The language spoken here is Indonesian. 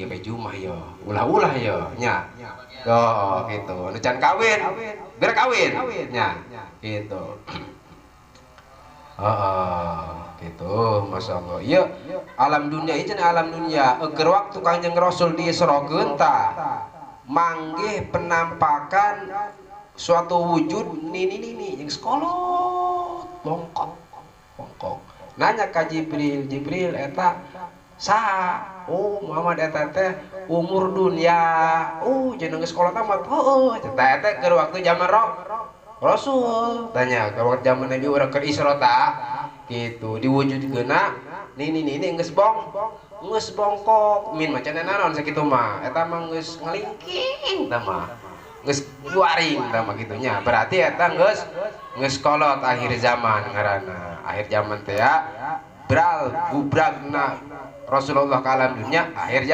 ge baju mah ya ulah-ulah ya nya oh gitu nu can kawin berak kawin nya gitu gitu Masya Allah iya alam dunia itu alam dunia eger waktu Kanjeng Rasul diisrokeun tah manggih penampakan suatu wujud nini yang sekolot bongkok nanya ka Jibril eta saha oh Muhammad eta teh umur dunia jeung geus sekolah tamat heueuh eta keur waktu zaman Rasul tanya ke waktu zaman Nabi urang keur Isra gitu diwujudkeuna nini geus bongkok min macan naon sakitu mah eta mah geus ngalingking tah mah geus guaring tah mah kitu nya berarti eta geus kolot akhir zaman ngaranna akhir zaman teh ya bral bubragna Rasulullah ka alam dunya akhir